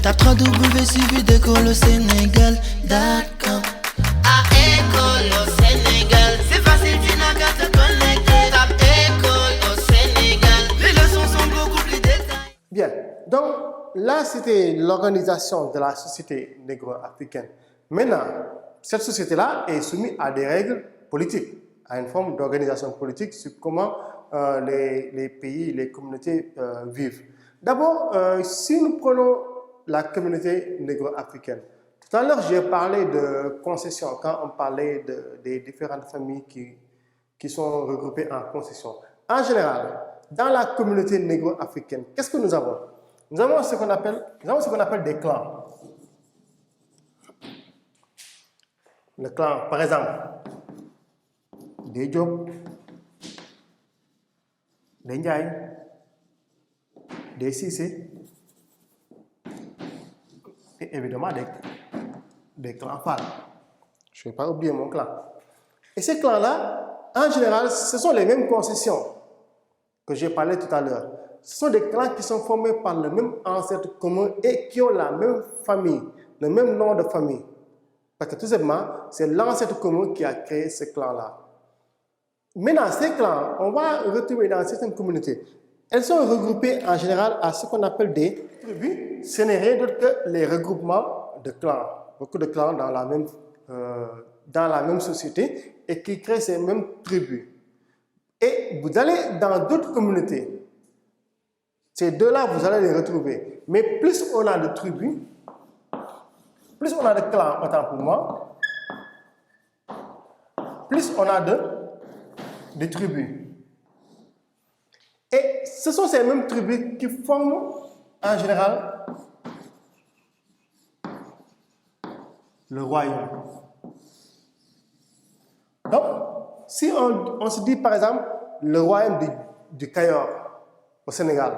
Tape 3W suivi d'école au Sénégal.com. À école au Sénégal, c'est facile, tu n'as qu'à te connecter. Tape école au Sénégal, les leçons sont beaucoup plus détaillées. Bien, donc là c'était l'organisation de la société négro-africaine. Maintenant, cette société-là est soumise à des règles politiques, à une forme d'organisation politique sur comment les pays, les communautés vivent. D'abord, si nous prenons la communauté négro-africaine, tout à l'heure j'ai parlé de concessions, quand on parlait des différentes familles qui sont regroupées en concessions. En général, dans la communauté négro-africaine, qu'est-ce que nous avons? Nous avons ce qu'on appelle des clans. Le clan, par exemple, des Diop, des Ndiaye, des Cissé, et évidemment des clans phares. Je ne vais pas oublier mon clan. Et ces clans-là, en général, ce sont les mêmes concessions que j'ai parlé tout à l'heure. Ce sont des clans qui sont formés par le même ancêtre commun et qui ont la même famille, le même nom de famille. Parce que tout simplement, c'est l'ancêtre commun qui a créé ces clans-là. Maintenant, ces clans, on va retrouver dans certaines communautés. Elles sont regroupées en général à ce qu'on appelle des tribus. Ce n'est rien d'autre que les regroupements de clans. Beaucoup de clans dans la même société et qui créent ces mêmes tribus. Et vous allez dans d'autres communautés. Ces deux-là, vous allez les retrouver. Mais plus on a de tribus, plus on a de clans, autant pour moi, plus on a de tribus. Et ce sont ces mêmes tribus qui forment, en général, le royaume. Donc, si on se dit, par exemple, le royaume du Cayor, au Sénégal,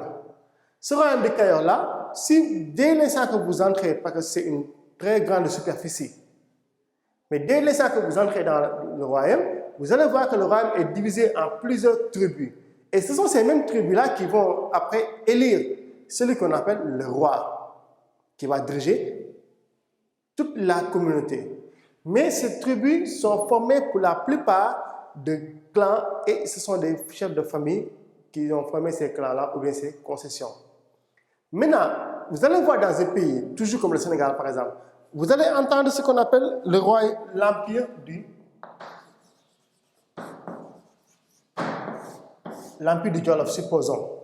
ce royaume du Cayor-là, si dès l'instant que vous entrez, parce que c'est une très grande superficie, mais dès l'instant que vous entrez dans le royaume, vous allez voir que le royaume est divisé en plusieurs tribus. Et ce sont ces mêmes tribus-là qui vont après élire celui qu'on appelle le roi, qui va diriger toute la communauté. Mais ces tribus sont formées pour la plupart de clans et ce sont des chefs de famille qui ont formé ces clans-là ou bien ces concessions. Maintenant, vous allez voir dans un pays, toujours comme le Sénégal par exemple, vous allez entendre ce qu'on appelle l'empire du Jolof, supposons.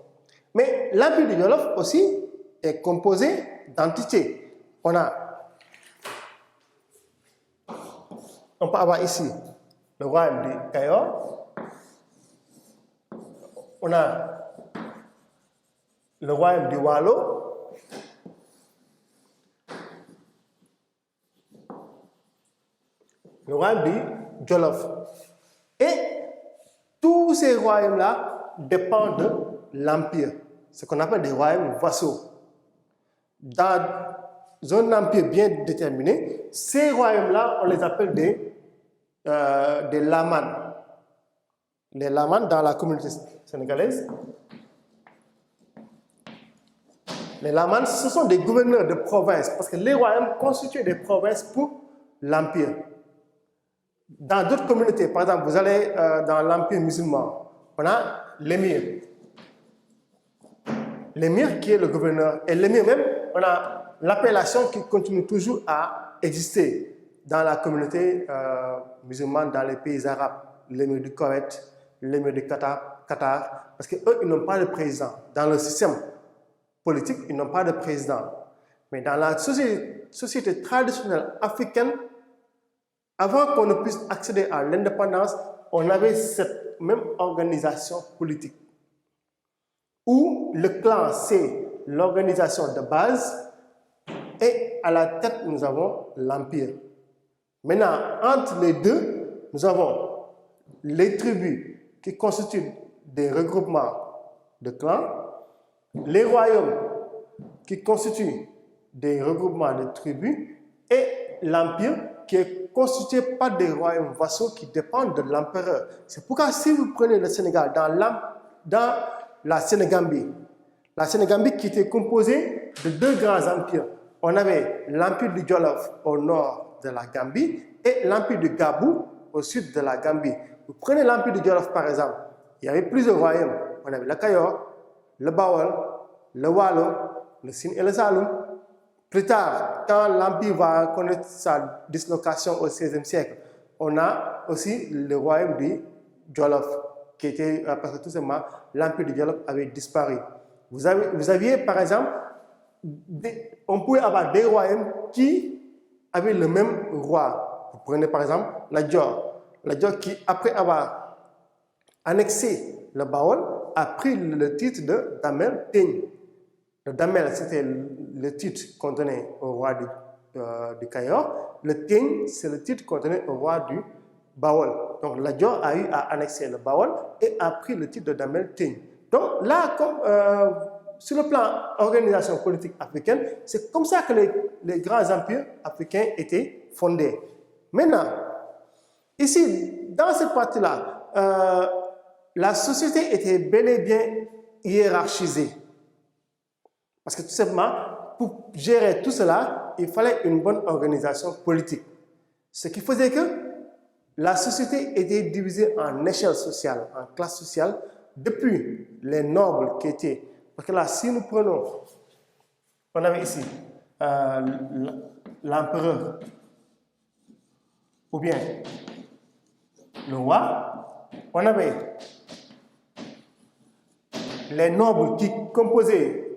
Mais l'empire du Jolof aussi est composé d'entités. On peut avoir ici le royaume du Cayor, on a le royaume du Waalo, le royaume du Jolof. Et tous ces royaumes-là dépendent de l'empire, ce qu'on appelle des royaumes vassaux. Dans un empire bien déterminé, ces royaumes-là, on les appelle des lamans. Les lamans dans la communauté sénégalaise, les lamans, ce sont des gouverneurs de provinces, parce que les royaumes constituent des provinces pour l'empire. Dans d'autres communautés, par exemple, vous allez dans l'empire musulman, on a l'émir. L'émir qui est le gouverneur. Et l'émir même, on a l'appellation qui continue toujours à exister dans la communauté musulmane, dans les pays arabes. L'émir du Koweït, l'émir du Qatar, parce qu'eux, ils n'ont pas de président. Dans le système politique, ils n'ont pas de président. Mais dans la société traditionnelle africaine, avant qu'on ne puisse accéder à l'indépendance, on avait cette même organisation politique. Où le clan, c'est l'organisation de base, et à la tête, nous avons l'empire. Maintenant, entre les deux, nous avons les tribus qui constituent des regroupements de clans, les royaumes qui constituent des regroupements de tribus, et l'empire qui est constitué par des royaumes vassaux qui dépendent de l'empereur. C'est pourquoi si vous prenez le Sénégal dans la Sénégambie qui était composée de deux grands empires, on avait l'empire du Jolof au nord de la Gambie et l'empire du Gabou au sud de la Gambie. Vous prenez l'empire du Jolof par exemple, il y avait plusieurs royaumes. On avait le Kayor, le Bawol, le Walo, le Sine et le Saloum. Plus tard, quand l'empire va connaître sa dislocation au XVIe siècle, on a aussi le royaume du Jolof, qui était, parce que tout simplement, l'empire du Jolof avait disparu. Vous aviez, par exemple, on pouvait avoir des royaumes qui avaient le même roi. Vous prenez par exemple la Dior. La Dior qui, après avoir annexé le Bawol, a pris le titre de Damel Teigne. Le Damel, c'était le titre qu'on donnait au roi du Kayor. Le Teigne, c'est le titre qu'on donnait au roi du Bawol. Donc la Dior a eu à annexer le Bawol et a pris le titre de Damel Teigne. Donc là, comme sur le plan organisation politique africaine, c'est comme ça que les grands empires africains étaient fondés. Maintenant, ici, dans cette partie-là, la société était bel et bien hiérarchisée. Parce que tout simplement, pour gérer tout cela, il fallait une bonne organisation politique. Ce qui faisait que la société était divisée en échelles sociales, en classes sociales, depuis les nobles qui étaient. Parce que là, si nous prenons, on avait ici l'empereur, ou bien le roi, on avait les nobles qui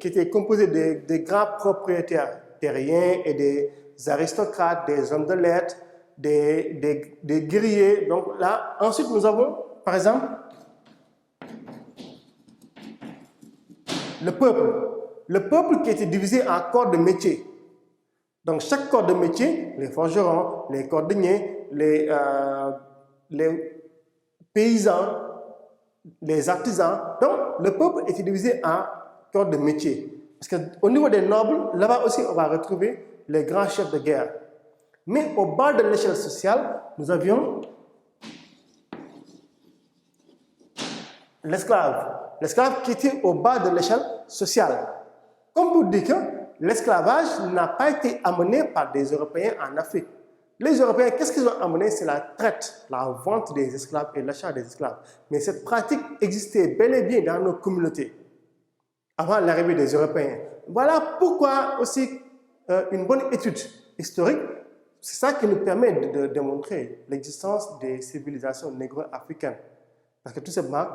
étaient composés des grands propriétaires terriens et des aristocrates, des hommes de lettres, des guerriers. Donc là, ensuite nous avons, par exemple, le peuple. Le peuple qui était divisé en corps de métier. Donc chaque corps de métier, les forgerons, les cordonniers, les paysans, les artisans. Donc le peuple était divisé en corps de métier. Parce qu'au niveau des nobles, là-bas aussi, on va retrouver les grands chefs de guerre. Mais au bas de l'échelle sociale, nous avions l'esclave. L'esclave qui était au bas de l'échelle sociale. Comme pour dire que l'esclavage n'a pas été amené par des Européens en Afrique. Les Européens, qu'est-ce qu'ils ont amené? C'est la traite, la vente des esclaves et l'achat des esclaves. Mais cette pratique existait bel et bien dans nos communautés avant l'arrivée des Européens. Voilà pourquoi aussi une bonne étude historique, c'est ça qui nous permet de démontrer l'existence des civilisations négro-africaines. Parce que tout simplement,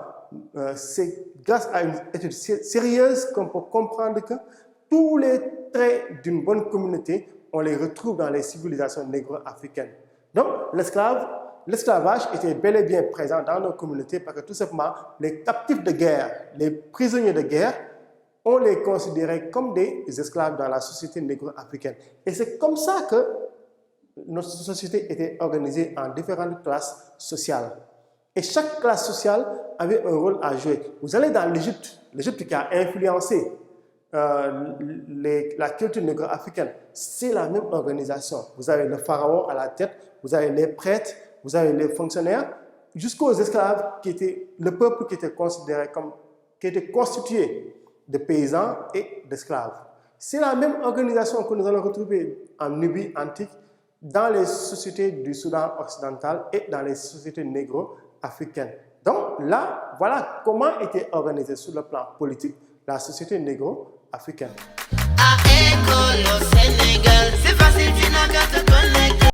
c'est grâce à une étude sérieuse qu'on peut comprendre que tous les traits d'une bonne communauté, on les retrouve dans les civilisations négro-africaines. Donc, l'esclavage était bel et bien présent dans nos communautés parce que tout simplement, les captifs de guerre, les prisonniers de guerre, on les considérait comme des esclaves dans la société négro-africaine. Et c'est comme ça que notre société était organisée en différentes classes sociales. Et chaque classe sociale avait un rôle à jouer. Vous allez dans l'Égypte, l'Égypte qui a influencé la culture négro-africaine, c'est la même organisation. Vous avez le pharaon à la tête, vous avez les prêtres, vous avez les fonctionnaires, jusqu'aux esclaves qui étaient le peuple qui était considéré comme, qui était constitué de paysans et d'esclaves. C'est la même organisation que nous allons retrouver en Nubie antique, dans les sociétés du Soudan occidental et dans les sociétés négro-africaines. Donc là, voilà comment était organisée sur le plan politique la société négro-africaine.